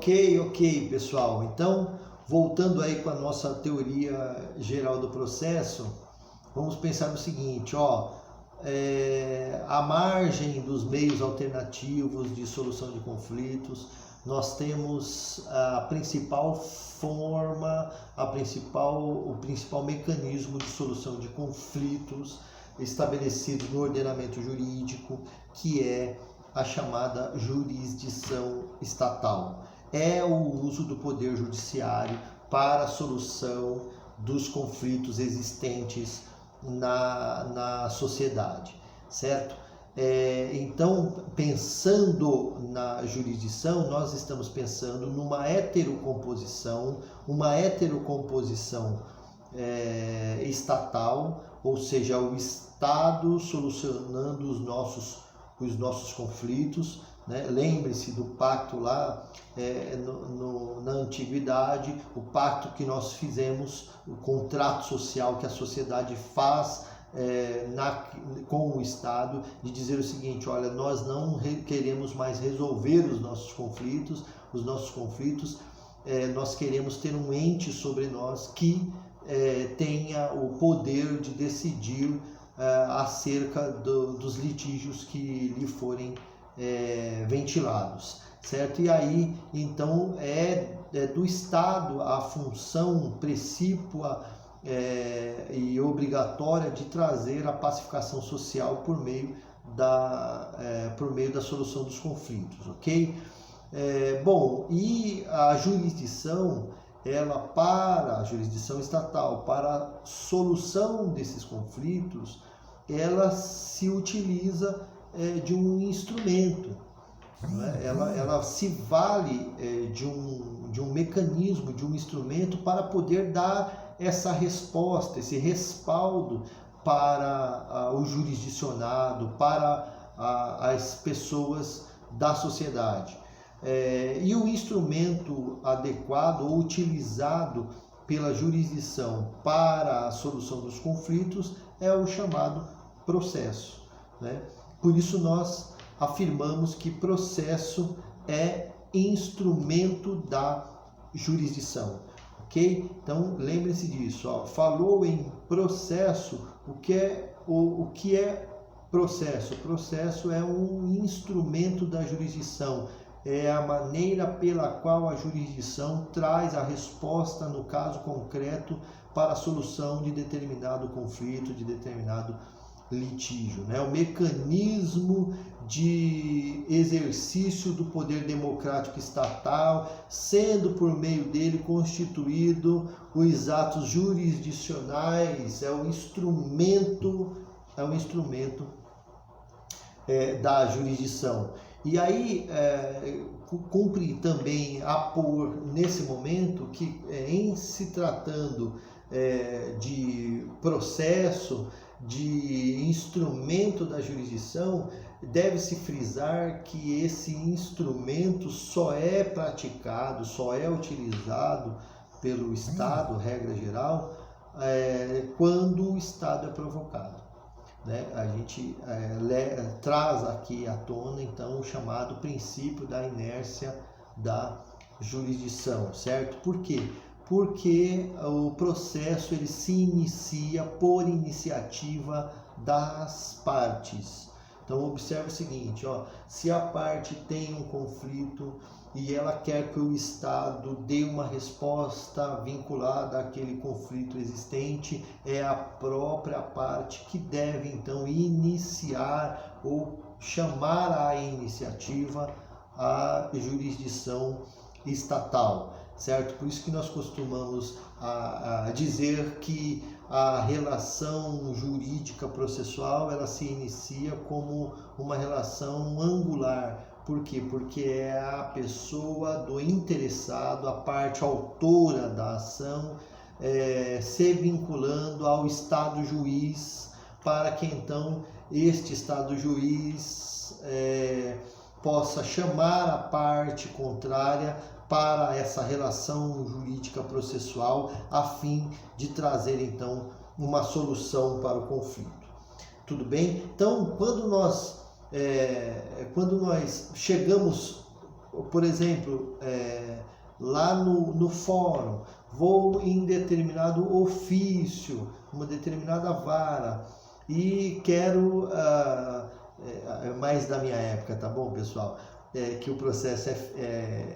Ok, pessoal. Então, voltando aí com a nossa teoria geral do processo, vamos pensar no seguinte, à margem dos meios alternativos de solução de conflitos, nós temos a principal forma, o principal mecanismo de solução de conflitos estabelecido no ordenamento jurídico, que é a chamada jurisdição estatal. É o uso do poder judiciário para a solução dos conflitos existentes na sociedade, certo? Então, pensando na jurisdição, nós estamos pensando numa heterocomposição estatal, ou seja, o Estado solucionando os nossos conflitos, né? Lembre-se do pacto lá na antiguidade, o pacto que nós fizemos, o contrato social que a sociedade faz com o Estado, de dizer o seguinte: olha, nós não queremos mais resolver os nossos conflitos, nós queremos ter um ente sobre nós que tenha o poder de decidir acerca dos litígios que lhe forem ventilados, certo? E aí, então, é do Estado a função precípua e obrigatória de trazer a pacificação social por meio da solução dos conflitos, ok? E a jurisdição, para a jurisdição estatal, para a solução desses conflitos, ela se utiliza de um instrumento, né? Ela se vale de um mecanismo, de um instrumento para poder dar essa resposta, esse respaldo para o jurisdicionado, para as pessoas da sociedade. E o instrumento adequado ou utilizado pela jurisdição para a solução dos conflitos é o chamado processo, né? Por isso nós afirmamos que processo é instrumento da jurisdição, ok? Então lembre-se disso, falou em processo, o que é processo? Processo é um instrumento da jurisdição, é a maneira pela qual a jurisdição traz a resposta, no caso concreto, para a solução de determinado conflito, de determinado litígio, né? O mecanismo de exercício do poder democrático estatal, sendo por meio dele constituído os atos jurisdicionais, é o instrumento da jurisdição. E aí cumpre também apor nesse momento que, em se tratando de processo, de instrumento da jurisdição, deve-se frisar que esse instrumento só é praticado, só é utilizado pelo Estado, regra geral, quando o Estado é provocado, né? A gente traz aqui à tona, então, o chamado princípio da inércia da jurisdição, certo? Por quê? Porque o processo ele se inicia por iniciativa das partes. Então observe o seguinte, se a parte tem um conflito e ela quer que o Estado dê uma resposta vinculada àquele conflito existente, é a própria parte que deve então iniciar ou chamar à iniciativa a jurisdição estatal, certo? Por isso que nós costumamos dizer que a relação jurídica processual ela se inicia como uma relação angular. Por quê? Porque é a pessoa do interessado, a parte autora da ação, se vinculando ao Estado juiz, para que então este Estado juiz possa chamar a parte contrária para essa relação jurídica processual, a fim de trazer então uma solução para o conflito. Tudo bem? Então, quando nós chegamos por exemplo, lá no fórum, vou em determinado ofício, uma determinada vara, e quero, mais da minha época, tá bom, pessoal? Que o processo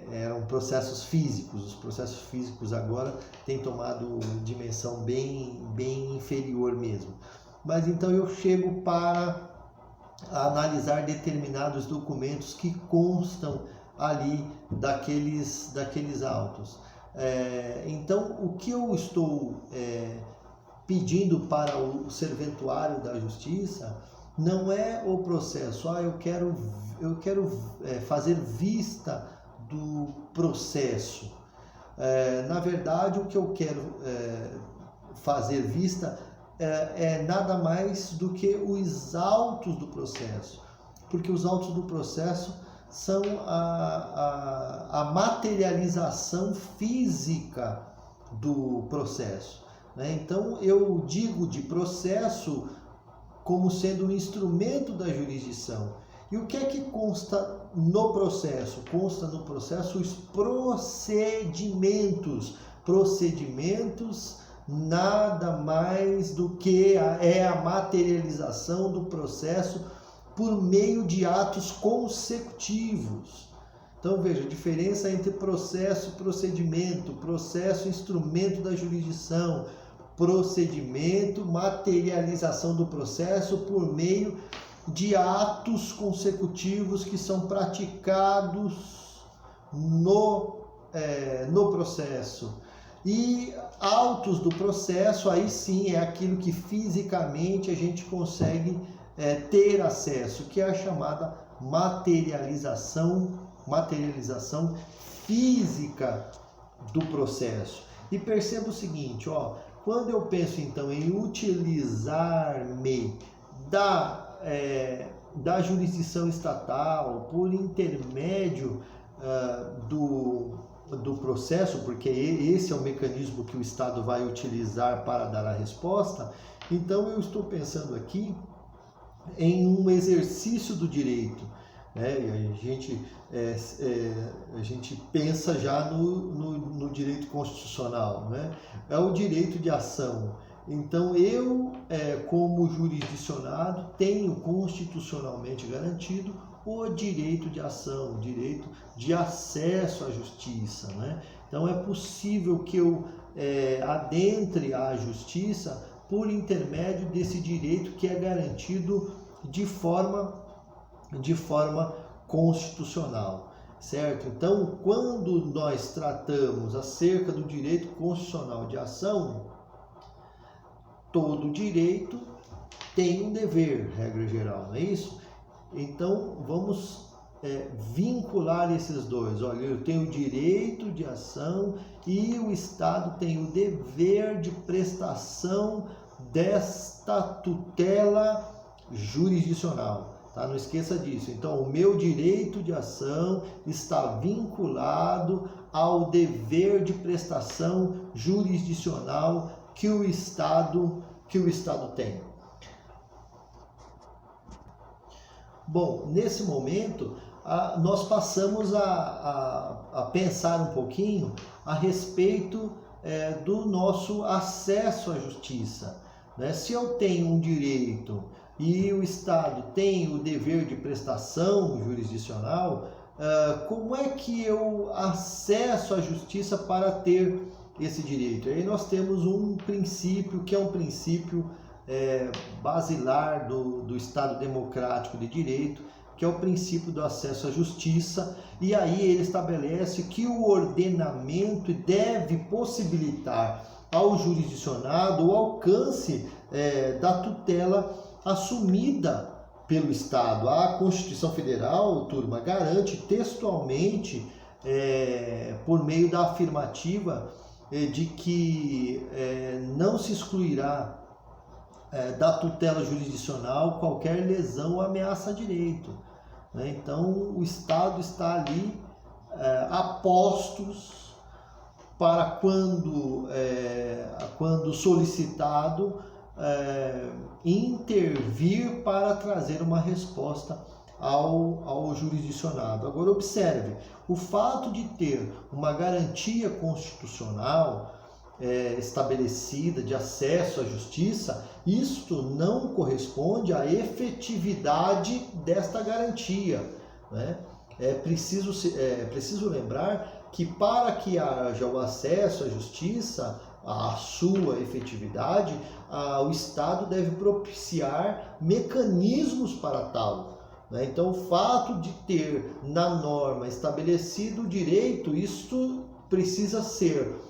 eram processos físicos. Os processos físicos agora têm tomado dimensão bem inferior mesmo. Mas então eu chego para analisar determinados documentos que constam ali daqueles autos. Então, o que eu estou pedindo para o serventuário da justiça não é o processo, eu quero fazer vista do processo. Na verdade, o que eu quero fazer vista é nada mais do que os autos do processo, porque os autos do processo são a materialização física do processo, né? Então eu digo de processo como sendo um instrumento da jurisdição. E o que é que consta no processo? Consta no processo os procedimentos. Procedimentos nada mais do que a materialização do processo por meio de atos consecutivos. Então veja, a diferença entre processo e procedimento. Processo, instrumento da jurisdição. Procedimento, materialização do processo por meio de atos consecutivos que são praticados no processo. E autos do processo, aí sim é aquilo que fisicamente a gente consegue ter acesso, que é a chamada materialização física do processo. E perceba o seguinte, quando eu penso então em utilizar-me da jurisdição estatal por intermédio do processo, porque esse é o mecanismo que o Estado vai utilizar para dar a resposta, então eu estou pensando aqui em um exercício do direito, né? A gente pensa já no direito constitucional, né? É o direito de ação. Então eu, como jurisdicionado, tenho constitucionalmente garantido o direito de ação, o direito de acesso à justiça, né? Então é possível que eu adentre à justiça por intermédio desse direito que é garantido de forma constitucional, certo? Então, quando nós tratamos acerca do direito constitucional de ação, todo direito tem um dever, regra geral, não é isso? Então, vamos vincular esses dois. Olha, eu tenho o direito de ação e o Estado tem o dever de prestação desta tutela jurisdicional. Tá? Não esqueça disso. Então, o meu direito de ação está vinculado ao dever de prestação jurisdicional que o Estado tem. Bom, nesse momento, nós passamos a pensar um pouquinho a respeito do nosso acesso à justiça, né? Se eu tenho um direito e o Estado tem o dever de prestação jurisdicional, como é que eu acesso à justiça para ter esse direito? Aí nós temos um princípio que é um princípio basilar do Estado democrático de direito, que é o princípio do acesso à justiça, e aí ele estabelece que o ordenamento deve possibilitar ao jurisdicionado o alcance da tutela assumida pelo Estado. A Constituição Federal, turma, garante textualmente, por meio da afirmativa, de que não se excluirá da tutela jurisdicional qualquer lesão ou ameaça a direito, né? Então, o Estado está ali a postos para quando solicitado intervir para trazer uma resposta ao jurisdicionado. Agora observe, o fato de ter uma garantia constitucional estabelecida de acesso à justiça, isto não corresponde à efetividade desta garantia, né? É preciso lembrar que para que haja o acesso à justiça, a sua efetividade, o Estado deve propiciar mecanismos para tal, né? Então, o fato de ter na norma estabelecido o direito, isto precisa ser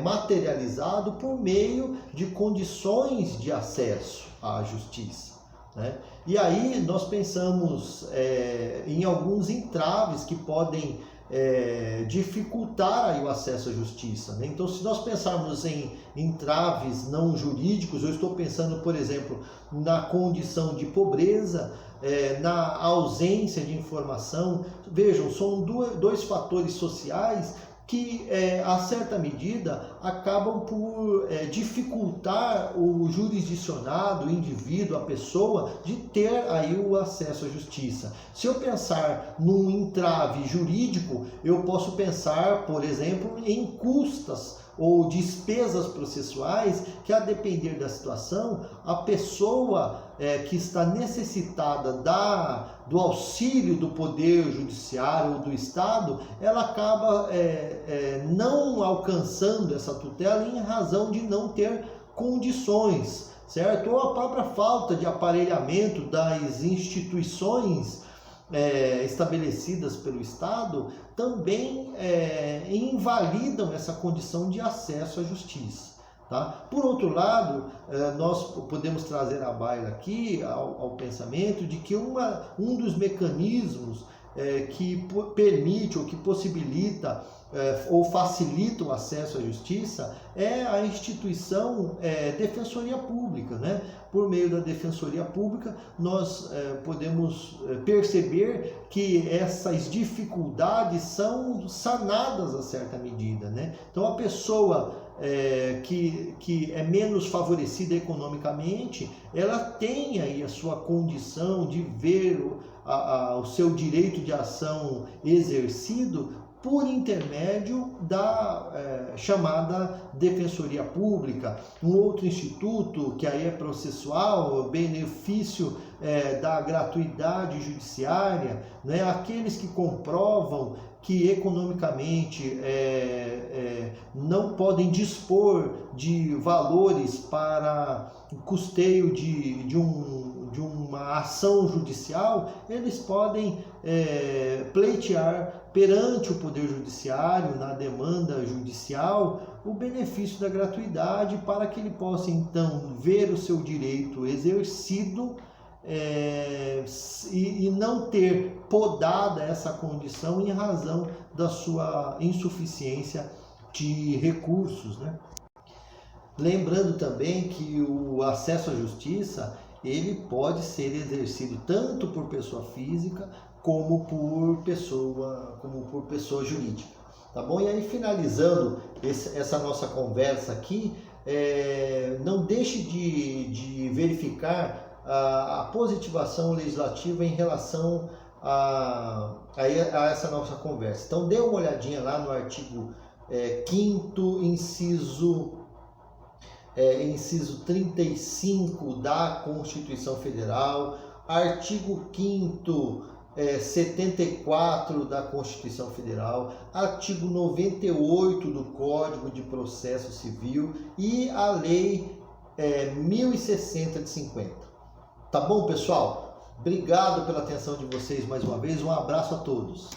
materializado por meio de condições de acesso à justiça, né? E aí nós pensamos em alguns entraves que podem dificultar aí o acesso à justiça, né? Então, se nós pensarmos em entraves não jurídicos, eu estou pensando, por exemplo, na condição de pobreza, na ausência de informação. Vejam, são dois fatores sociais que, a certa medida, acabam por dificultar o jurisdicionado, o indivíduo, a pessoa, de ter aí o acesso à justiça. Se eu pensar num entrave jurídico, eu posso pensar, por exemplo, em custas ou despesas processuais que, a depender da situação, a pessoa que está necessitada do auxílio do Poder Judiciário ou do Estado, ela acaba não alcançando essa tutela em razão de não ter condições, certo? Ou a própria falta de aparelhamento das instituições estabelecidas pelo Estado também invalidam essa condição de acesso à justiça, tá? Por outro lado, nós podemos trazer à baila aqui ao pensamento de que um dos mecanismos que permite ou que possibilita ou facilita o acesso à justiça é a instituição Defensoria Pública, né? Por meio da Defensoria Pública, nós podemos perceber que essas dificuldades são sanadas a certa medida, né? Então, a pessoa que é menos favorecida economicamente, ela tem aí a sua condição de ver o seu direito de ação exercido por intermédio da chamada Defensoria Pública. Um outro instituto, que aí é processual, o benefício da gratuidade judiciária, né? Aqueles que comprovam que economicamente não podem dispor de valores para o custeio de uma ação judicial, eles podem pleitear perante o Poder Judiciário, na demanda judicial, o benefício da gratuidade, para que ele possa então ver o seu direito exercido e não ter podada essa condição em razão da sua insuficiência de recursos, né? Lembrando também que o acesso à justiça, ele pode ser exercido tanto por pessoa física como por pessoa jurídica, tá bom? E aí, finalizando essa nossa conversa aqui, não deixe de verificar a positivação legislativa em relação a essa nossa conversa. Então, dê uma olhadinha lá no artigo 5º, inciso 35 da Constituição Federal, artigo 5º, 74 da Constituição Federal, artigo 98 do Código de Processo Civil e a Lei 1060 de 50. Tá bom, pessoal? Obrigado pela atenção de vocês mais uma vez. Um abraço a todos.